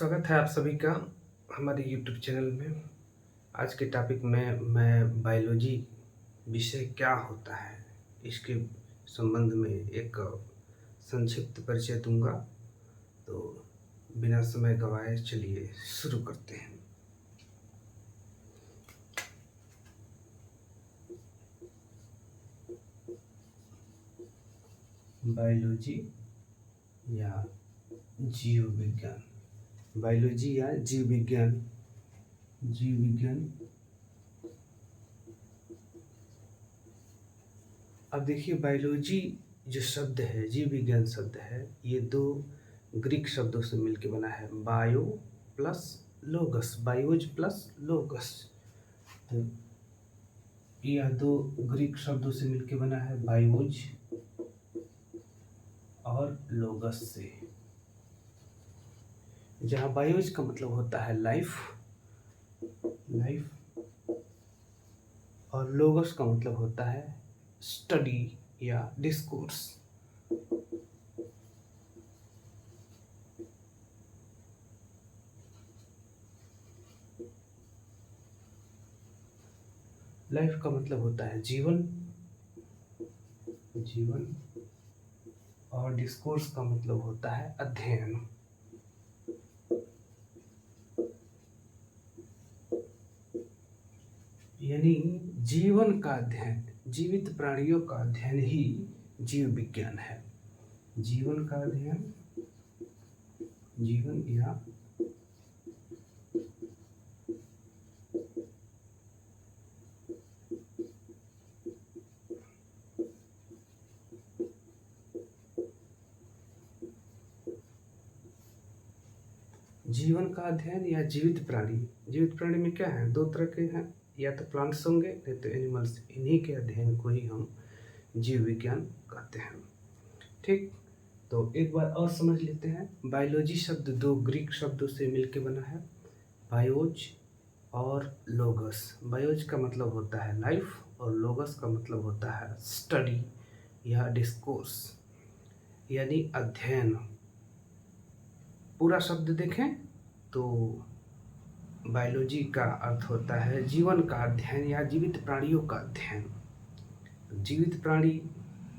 स्वागत है आप सभी का हमारे यूट्यूब चैनल में। आज के टॉपिक में मैं बायोलॉजी विषय क्या होता है इसके संबंध में एक संक्षिप्त परिचय दूंगा। तो बिना समय गवाए चलिए शुरू करते हैं। बायोलॉजी या जीव विज्ञान, बायोलॉजी या जीव विज्ञान। जीव विज्ञान, अब देखिए बायोलॉजी जो शब्द है, जीव विज्ञान शब्द है, ये दो ग्रीक शब्दों से मिलकर बना है। Bio plus लोगस, बायोज plus लोगस। तो यह दो ग्रीक शब्दों से मिलकर बना है, बायोज और लोगस से। जहाँ बायोज का मतलब होता है लाइफ, और लोगस का मतलब होता है स्टडी या डिस्कोर्स। लाइफ का मतलब होता है जीवन, और डिस्कोर्स का मतलब होता है अध्ययन। यानी जीवन का अध्ययन, जीवित प्राणियों का अध्ययन ही जीव विज्ञान है। जीवन का अध्ययन, जीवन या जीवन का अध्ययन या जीवित प्राणी। जीवित प्राणी में क्या है, दो तरह के हैं, या तो प्लांट्स होंगे नहीं तो एनिमल्स। इन्हीं के अध्ययन को ही हम जीव विज्ञान कहते हैं। ठीक, तो एक बार और समझ लेते हैं। बायोलॉजी शब्द दो ग्रीक शब्दों से मिलकर बना है, बायोज और लोगस। बायोज का मतलब होता है लाइफ और लोगस का मतलब होता है स्टडी या डिस्कोर्स, यानी अध्ययन। पूरा शब्द देखें तो बायोलॉजी का अर्थ होता है जीवन का अध्ययन या जीवित प्राणियों का अध्ययन। जीवित प्राणी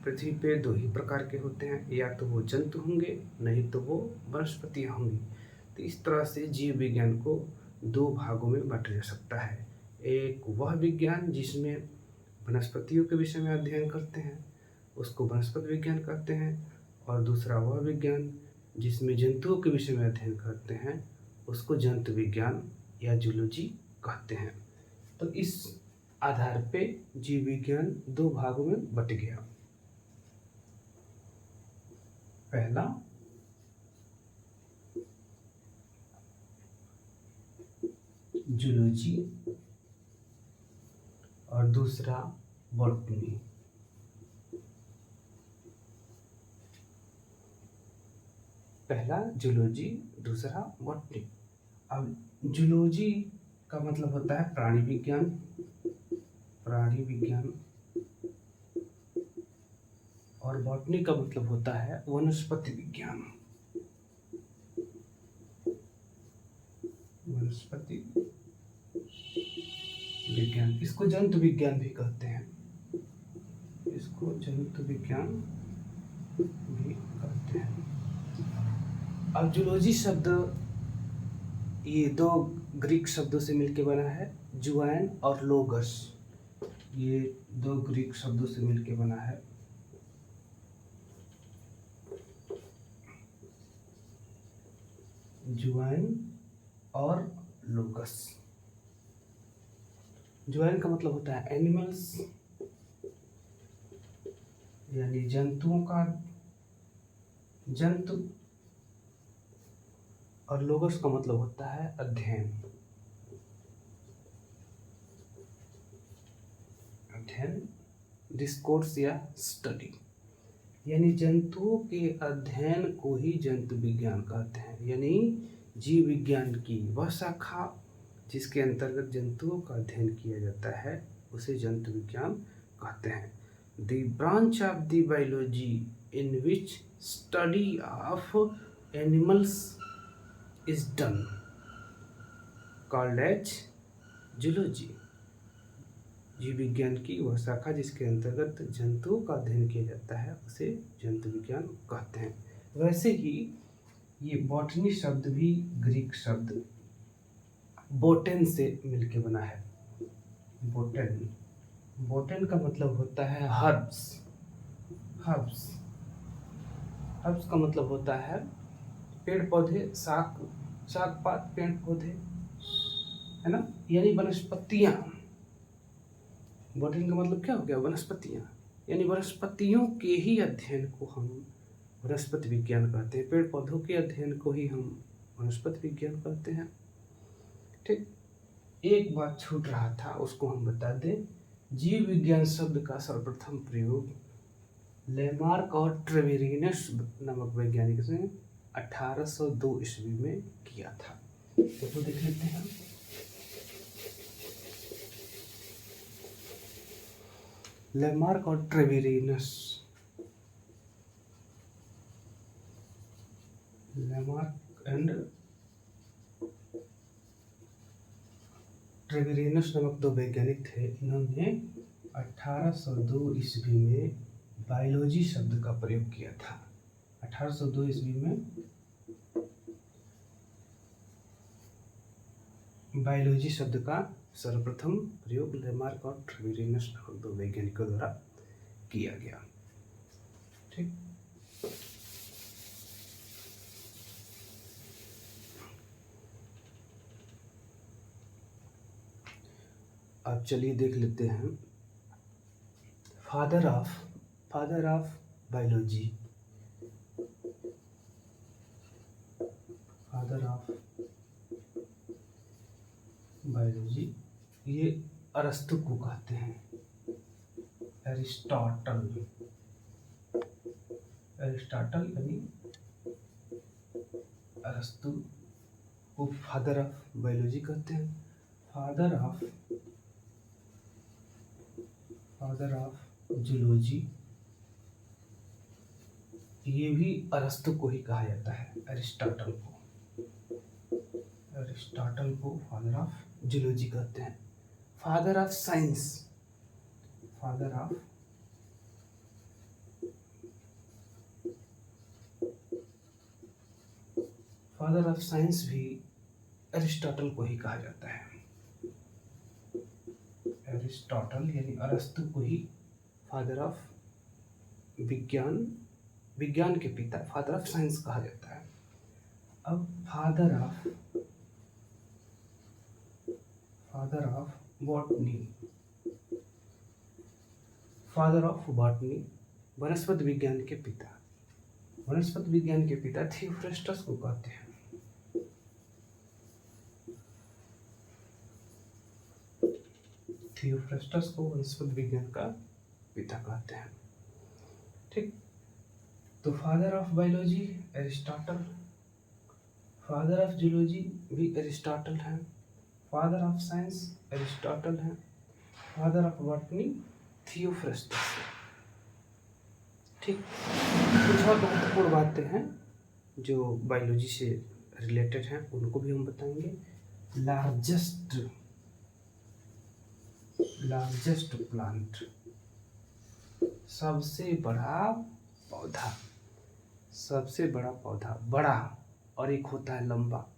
पृथ्वी पे दो ही प्रकार के होते हैं, या तो वो जंतु होंगे नहीं तो वो वनस्पतियाँ होंगी। तो इस तरह से जीव विज्ञान को दो भागों में बांटा जा सकता है। एक वह विज्ञान जिसमें वनस्पतियों के विषय में अध्ययन करते हैं, उसको वनस्पति विज्ञान कहते हैं, और दूसरा वह विज्ञान जिसमें जंतुओं के विषय में अध्ययन करते हैं, उसको जंतु विज्ञान या जूलॉजी कहते हैं। तो इस आधार पे जीव विज्ञान दो भागों में बट गया। पहला जूलॉजी और दूसरा बॉटनी। पहला जूलॉजी, दूसरा बॉटनी। अब जूलॉजी का मतलब होता है प्राणी विज्ञान, और बॉटनी का मतलब होता है वनस्पति विज्ञान, इसको जंतु विज्ञान भी कहते हैं, अब जूलॉजी शब्द ये दो ग्रीक शब्दों से मिलकर बना है, जुआन और लोगस। ये दो ग्रीक शब्दों से मिलकर बना है। जुआन और लोगस। जुआन का मतलब होता है एनिमल्स, यानी जंतुओं का, जंतु, और लोगस का मतलब होता है अध्ययन, डिस्कोर्स या स्टडी। यानी जंतुओं के अध्ययन को ही जंतु विज्ञान कहते हैं। यानी जीव विज्ञान की वह शाखा जिसके अंतर्गत जंतुओं का अध्ययन किया जाता है उसे जंतु विज्ञान कहते हैं। The branch of the biology in which study of animals is done called as zoology. जीव विज्ञान की वह शाखा जिसके अंतर्गत जंतुओं का अध्ययन किया जाता है उसे जंतु विज्ञान कहते हैं। वैसे ही ये बॉटनी शब्द भी ग्रीक शब्द बोटेन से मिलके बना है। बोटेन, बोटेन का मतलब होता है हर्ब्स। हर्ब्स, हर्ब्स का मतलब होता है पेड़ पौधे, शाक शाक पात, पेड़ पौधे, है ना, यानी वनस्पतियाँ। बॉटनी का मतलब क्या हो गया? वनस्पतियाँ, यानी वनस्पतियों के ही अध्ययन को हम वनस्पति विज्ञान कहते हैं। पेड़ पौधों के अध्ययन को ही हम वनस्पति विज्ञान कहते हैं। ठीक, एक बात छूट रहा था, उसको हम बता दें। जीव विज्ञान शब्द का सर्वप्रथम प्रयोग लेमार्क और ट्रेवेरिनस नामक वैज्ञानिक ने 1802 ईस्वी में किया था। तो देख लेते हैं। लेमार्क और ट्रेवेरिनस, लेमार्क एंड ट्रेवेरिनस नामक दो वैज्ञानिक थे। इन्होंने 1802 ईस्वी में बायोलॉजी शब्द का प्रयोग किया था। 1802 ईस्वी में बायोलॉजी शब्द का सर्वप्रथम प्रयोग लेमार्क और ट्रेवेरिनस नामक दो वैज्ञानिकों द्वारा किया गया। ठीक, अब चलिए देख लेते हैं father of biology. Father of biology ये अरस्तु को कहते हैं। एरिस्टोटल, एरिस्टोटल यानी अरस्तु को फादर ऑफ बायोलॉजी कहते हैं। फादर ऑफ जूलॉजी ये भी अरस्तु को ही कहा जाता है। एरिस्टोटल को फादर ऑफ जूलॉजी कहते हैं। Father of science, father of science भी एरिस्टोटल को ही कहा जाता है। एरिस्टोटल यानी अरस्तु को ही फादर ऑफ विज्ञान के पिता, फादर ऑफ साइंस कहा जाता है। अब father of botany, father of botany वनस्पति विज्ञान के पिता, वनस्पति विज्ञान के पिता थियोफ्रेस्टस को कहते हैं। थियोफ्रेस्टस को वनस्पति विज्ञान का पिता कहते हैं। ठीक, तो father of biology Aristotle, father of zoology भी एरिस्टोटल है, फादर ऑफ साइंस एरिस्टोटल है, फादर ऑफ बॉटनी थियोफ्रेस्टस। ठीक, कुछ और महत्वपूर्ण बातें हैं जो बायोलॉजी से रिलेटेड हैं, उनको भी हम बताएंगे। लार्जेस्ट प्लांट, सबसे बड़ा पौधा, सबसे बड़ा पौधा, बड़ा, और एक होता है लंबा।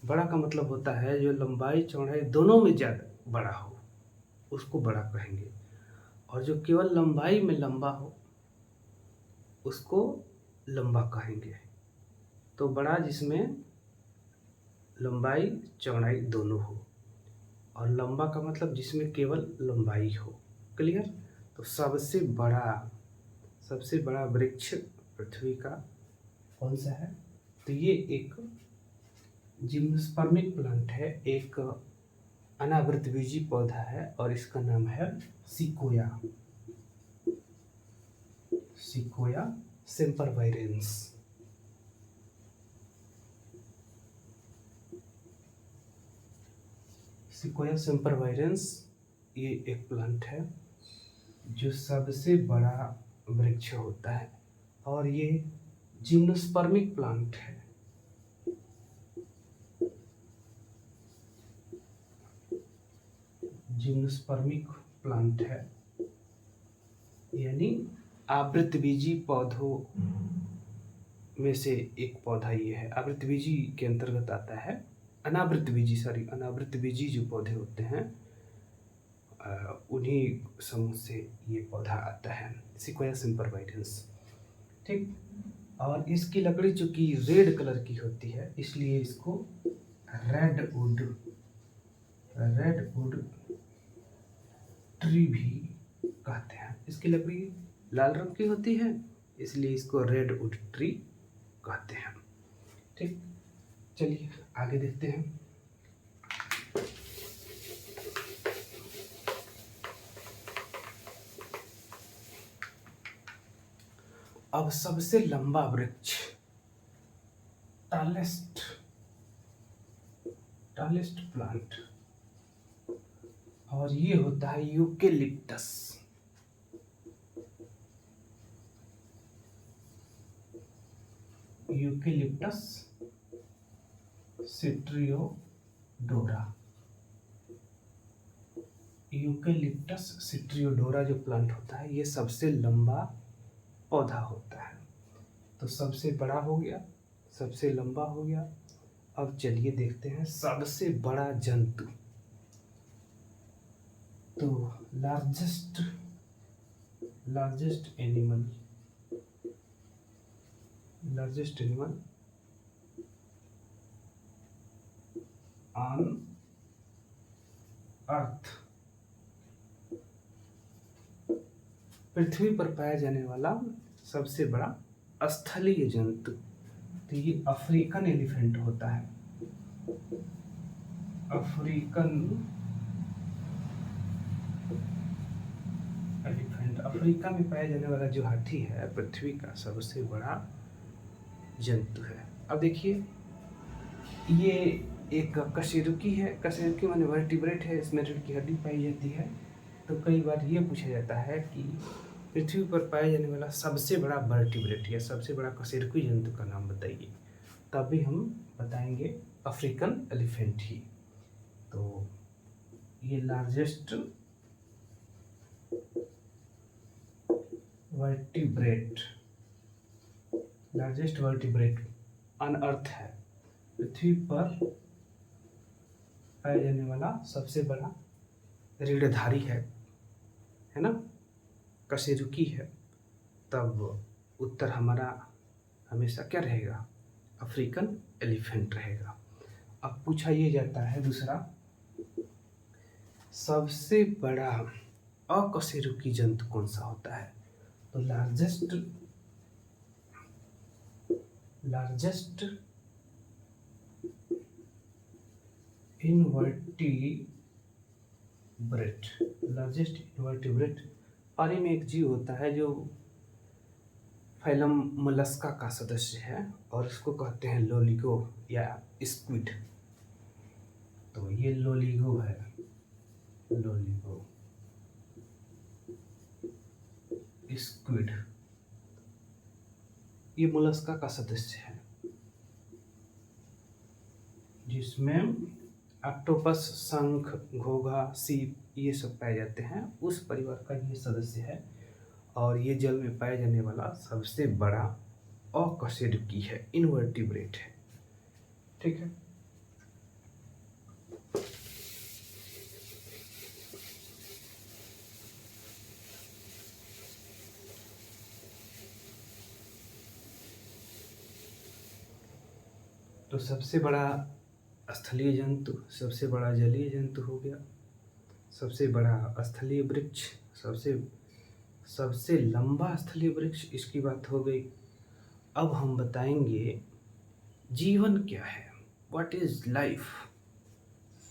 बड़ा का मतलब होता है जो लंबाई चौड़ाई दोनों में ज़्यादा बड़ा हो, उसको बड़ा कहेंगे। और जो केवल लंबाई में लंबा हो उसको लंबा कहेंगे। तो बड़ा जिसमें लंबाई चौड़ाई दोनों हो, और लंबा का मतलब जिसमें केवल लंबाई हो। क्लियर? तो सबसे बड़ा वृक्ष पृथ्वी का कौन सा है? तो ये एक जिम्नोस्पर्मिक प्लांट है, एक अनावृतबीजी पौधा है, और इसका नाम है सिकोया, सिकोया सेम्परवायरेंस। सिकोया सेम्परवायरेंस ये एक प्लांट है जो सबसे बड़ा वृक्ष होता है, और ये जिम्नोस्पर्मिक प्लांट है। जिम्नोस्पर्मिक प्लांट है, यानी आवृतबीजी पौधों में से एक पौधा ये है। आवृतबीजी के अंतर्गत आता है। अनावृतबीजी जो पौधे होते हैं उन्हीं समूह से ये पौधा आता है, सिक्वोया सिम्परवाइडेंस। ठीक, और इसकी लकड़ी चूंकि रेड कलर की होती है इसलिए इसको रेडवुड ट्री भी कहते हैं। इसकी लकड़ी लाल रंग की होती है इसलिए इसको रेडवुड ट्री कहते हैं। ठीक, चलिए आगे देखते हैं। अब सबसे लंबा वृक्ष, टालेस्ट प्लांट, और ये होता है यूकेलिप्टस। यूकेलिप्टस सिट्रियोडोरा। यूकेलिप्टस सिट्रियोडोरा जो प्लांट होता है ये सबसे लंबा पौधा होता है। तो सबसे बड़ा हो गया, सबसे लंबा हो गया। अब चलिए देखते हैं सबसे बड़ा जंतु। तो लार्जेस्ट एनिमल ऑन अर्थ, पृथ्वी पर पाया जाने वाला सबसे बड़ा स्थलीय जंतु, तो ये अफ्रीकन एलिफेंट होता है। अफ्रीकन एलिफेंट, अफ्रीका में पाया जाने वाला जो हाथी है पृथ्वी का सबसे बड़ा जंतु है। अब देखिए ये एक कशेरुकी है। कशेरुकी माने वर्टिब्रेट है, इसमें रीढ़ की हड्डी पाई जाती है। तो कई बार ये पूछा जाता है कि पृथ्वी पर पाया जाने वाला सबसे बड़ा वर्टिब्रेट या सबसे बड़ा कशेरुकी जंतु का नाम बताइए, तभी हम बताएंगे अफ्रीकन एलिफेंट ही। तो ये लार्जेस्ट वर्टिब्रेट ऑन अर्थ है, पृथ्वी पर पाया जाने वाला सबसे बड़ा रीढ़धारी है ना, कशेरुकी है। तब उत्तर हमारा हमेशा क्या रहेगा? अफ्रीकन एलिफेंट रहेगा। अब पूछा ये जाता है दूसरा, सबसे बड़ा अकशेरुकी जंतु कौन सा होता है? तो लार्जेस्ट इनवर्टिब्रेट पानी में एक जीव होता है जो फाइलम मोलस्का का सदस्य है और इसको कहते हैं लोलिगो या स्क्विड। तो ये लोलिगो है, लोलिगो स्क्विड, ये मोलस्का का सदस्य है जिसमें ऑक्टोपस, शंख, घोंघा, सीप ये सब पाए जाते हैं। उस परिवार का ये सदस्य है और ये जल में पाए जाने वाला सबसे बड़ा अकशेरुकी है, इनवर्टिब्रेट है। ठीक है, तो सबसे बड़ा स्थलीय जंतु, सबसे बड़ा जलीय जंतु हो गया, सबसे बड़ा स्थलीय वृक्ष, सबसे लंबा स्थलीय वृक्ष, इसकी बात हो गई। अब हम बताएंगे जीवन क्या है, व्हाट इज लाइफ,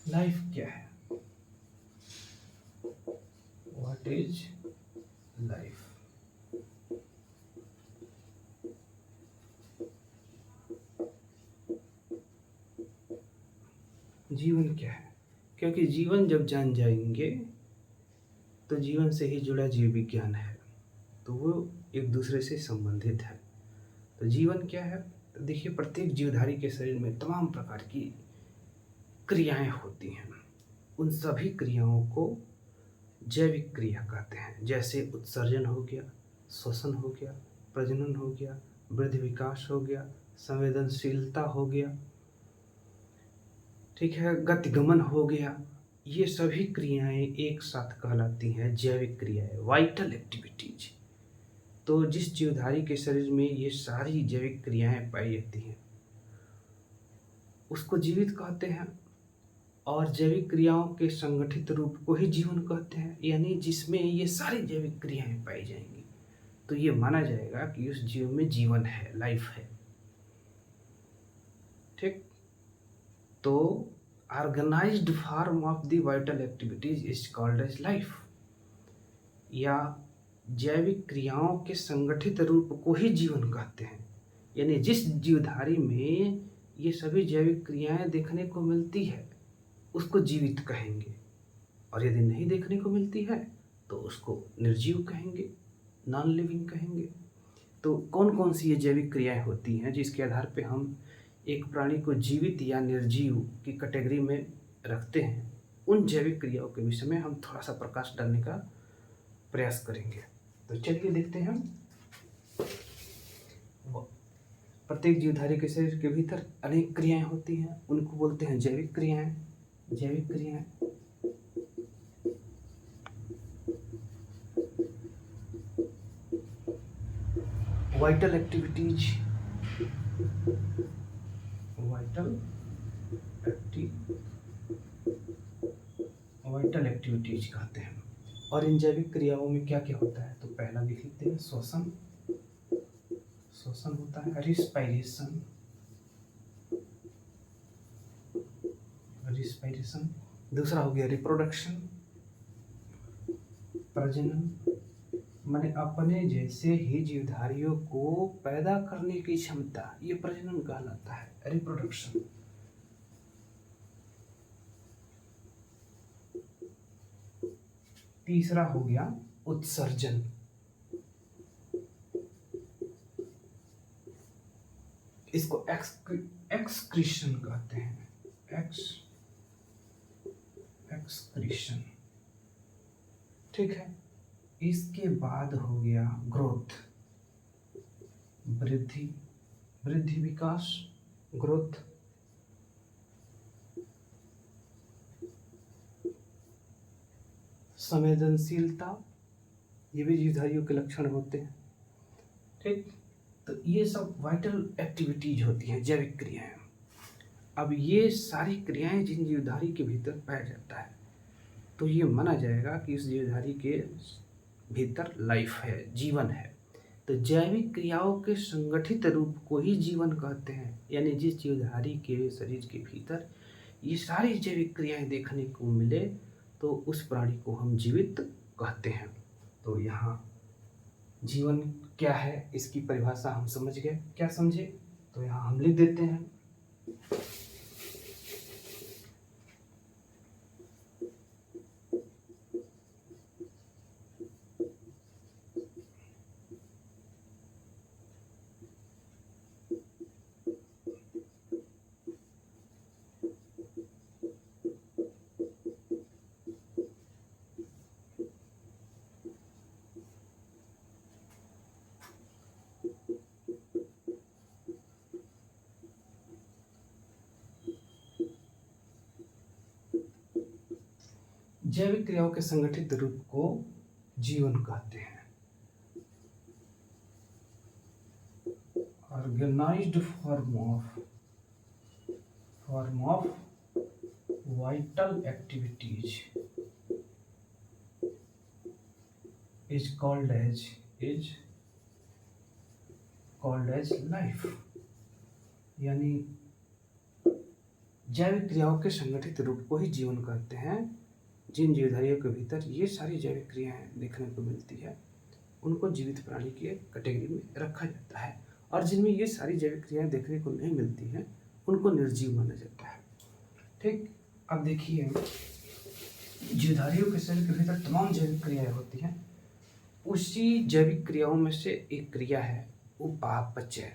लाइफ क्या है, व्हाट इज लाइफ। जीवन क्या है, क्योंकि जीवन जब जान जाएंगे तो जीवन से ही जुड़ा जीव विज्ञान है, तो वो एक दूसरे से संबंधित है। तो जीवन क्या है? तो देखिए प्रत्येक जीवधारी के शरीर में तमाम प्रकार की क्रियाएं होती हैं। उन सभी क्रियाओं को जैविक क्रिया कहते हैं। जैसे उत्सर्जन हो गया, श्वसन हो गया, प्रजनन हो गया, वृद्धि विकास हो गया, संवेदनशीलता हो गया, ठीक है, गतिगमन हो गया। ये सभी क्रियाएं एक साथ कहलाती हैं जैविक क्रियाएं, वाइटल एक्टिविटीज। तो जिस जीवधारी के शरीर में ये सारी जैविक क्रियाएं पाई जाती हैं उसको जीवित कहते हैं। और जैविक क्रियाओं के संगठित रूप को ही जीवन कहते हैं, यानी जिसमें ये सारी जैविक क्रियाएं पाई जाएंगी तो ये माना जाएगा कि उस जीव में जीवन है, लाइफ है। ठीक, तो organised form of the vital activities is called as life, या जैविक क्रियाओं के संगठित रूप को ही जीवन कहते हैं। यानी जिस जीवधारी में ये सभी जैविक क्रियाएं देखने को मिलती है उसको जीवित कहेंगे, और यदि नहीं देखने को मिलती है तो उसको निर्जीव कहेंगे, नॉन लिविंग कहेंगे। तो कौन कौन सी ये जैविक क्रियाएं होती हैं जिसके आधार पे हम एक प्राणी को जीवित या निर्जीव की कैटेगरी में रखते हैं, उन जैविक क्रियाओं के विषय में हम थोड़ा सा प्रकाश डालने का प्रयास करेंगे। तो चलिए देखते हैं। प्रत्येक जीवधारी के शरीर के भीतर अनेक क्रियाएं होती हैं, उनको बोलते हैं जैविक क्रियाएं। जैविक क्रियाएं वाइटल एक्टिविटीज, वाइटल एक्टिविटीज कहते हैं। और इन जैविक क्रियाओं में क्या क्या होता है तो पहला लिख लेते हैं, श्वसन। श्वसन होता है, रिस्पायरेशन, रिस्पायरेशन। दूसरा हो गया रिप्रोडक्शन, प्रजनन, माने अपने जैसे ही जीवधारियों को पैदा करने की क्षमता, ये प्रजनन कहलाता है, रिप्रोडक्शन। तीसरा हो गया उत्सर्जन, इसको एक्सक्रीशन कहते हैं, एक्सक्रीशन। ठीक है, इसके बाद हो गया ग्रोथ, वृद्धि, वृद्धि विकास, ग्रोथ। संवेदनशीलता, ये भी जीवधारियों के लक्षण होते हैं। ठीक, तो ये सब वाइटल एक्टिविटीज होती हैं, जैविक क्रियाएं। अब ये सारी क्रियाएं जिन जीवधारी के भीतर पाया जाता है तो ये माना जाएगा कि इस जीवधारी के भीतर लाइफ है, जीवन है। तो जैविक क्रियाओं के संगठित रूप को ही जीवन कहते हैं, यानी जिस जीवधारी के शरीर के भीतर ये सारी जैविक क्रियाएं देखने को मिले तो उस प्राणी को हम जीवित कहते हैं। तो यहाँ जीवन क्या है इसकी परिभाषा हम समझ गए, क्या समझे? तो यहाँ हम लिख देते हैं, जैविक क्रियाओं के संगठित रूप को जीवन कहते हैं। Organised form of vital activities is called as life. यानी जैविक क्रियाओं के संगठित रूप को ही जीवन कहते हैं। जिन जीवधारियों के भीतर ये सारी जैविक क्रियाएं देखने को मिलती है उनको जीवित प्राणी की कैटेगरी में रखा जाता है, और जिनमें ये सारी जैविक क्रियाएं देखने को नहीं मिलती हैं उनको निर्जीव माना जाता है। ठीक, अब देखिए जीवधारियों के शरीर के भीतर तमाम जैविक क्रियाएं होती हैं, उसी जैविक क्रियाओं में से एक क्रिया है उपापचय।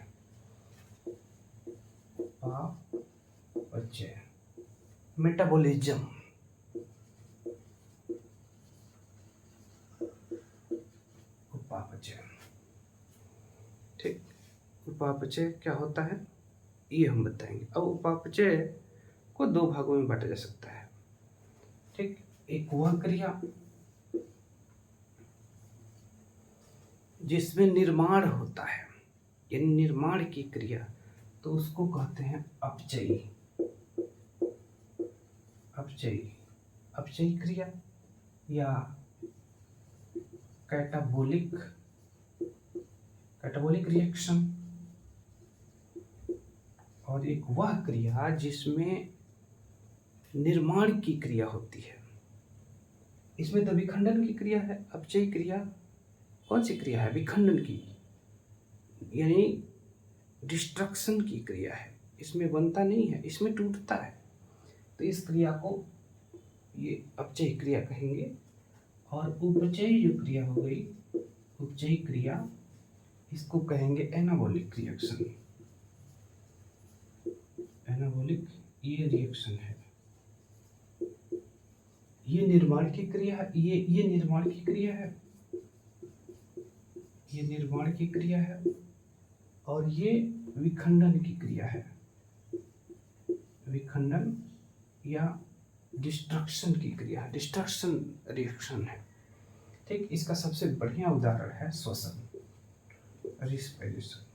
उपापचय, मेटाबॉलिज्म। ठीक। उपापचय क्या होता है ये हम बताएंगे। अब उपापचय को दो भागों में बांटा जा सकता है। ठीक। एक वह क्रिया जिसमें निर्माण होता है, यानी निर्माण की क्रिया, तो उसको कहते हैं अपचयी। अपचयी अपचयी क्रिया या कैटाबोलिक रिएक्शन। और एक वह क्रिया जिसमें निर्माण की क्रिया होती है। इसमें तो विखंडन की क्रिया है। अपचयी क्रिया कौन सी क्रिया है? विखंडन की, यानी डिस्ट्रक्शन की क्रिया है। इसमें बनता नहीं है, इसमें टूटता है। तो इस क्रिया को ये अपचयी क्रिया कहेंगे। और उपचयी जो क्रिया हो गई, उपचयी क्रिया, इसको कहेंगे एनाबॉलिक रिएक्शन। एनाबॉलिक ये रिएक्शन है, ये निर्माण की क्रिया है। ये निर्माण की क्रिया है, ये निर्माण की क्रिया है। और ये विखंडन की क्रिया है, विखंडन या डिस्ट्रक्शन की क्रिया है, डिस्ट्रक्शन रिएक्शन है। ठीक। इसका सबसे बढ़िया उदाहरण है श्वसन, रिस्पिरेशन।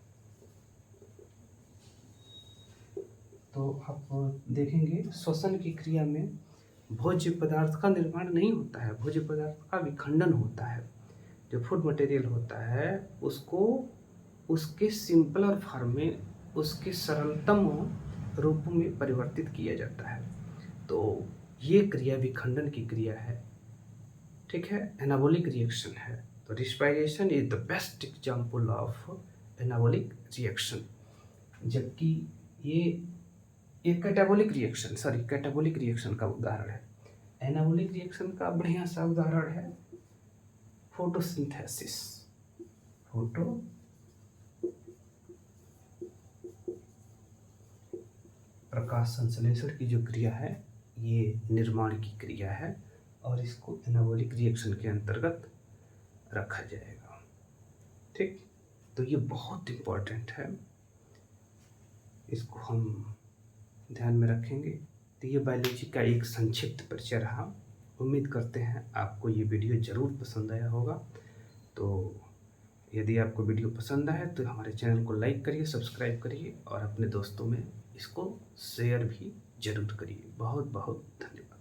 तो आप देखेंगे श्वसन की क्रिया में भोज्य पदार्थ का निर्माण नहीं होता है, भोज्य पदार्थ का विखंडन होता है। जो फूड मटेरियल होता है उसको उसके सिंपलर फॉर्म में, उसके सरलतम रूप में परिवर्तित किया जाता है। तो ये क्रिया विखंडन की क्रिया है। ठीक है, एनाबॉलिक रिएक्शन है। तो respiration is the best example of anabolic reaction. जबकि ये कैटाबॉलिक रिएक्शन का उदाहरण है। एनाबॉलिक रिएक्शन का बढ़िया सा उदाहरण है फोटोसिंथेसिस। प्रकाश संश्लेषण की जो क्रिया है ये निर्माण की क्रिया है और इसको एनाबॉलिक रिएक्शन के अंतर्गत रखा जाएगा। ठीक। तो ये बहुत इम्पोर्टेंट है, इसको हम ध्यान में रखेंगे। तो ये बायोलॉजी का एक संक्षिप्त परिचय रहा। उम्मीद करते हैं आपको ये वीडियो ज़रूर पसंद आया होगा। तो यदि आपको वीडियो पसंद आए तो हमारे चैनल को लाइक करिए, सब्सक्राइब करिए और अपने दोस्तों में इसको शेयर भी जरूर करिए। बहुत बहुत धन्यवाद।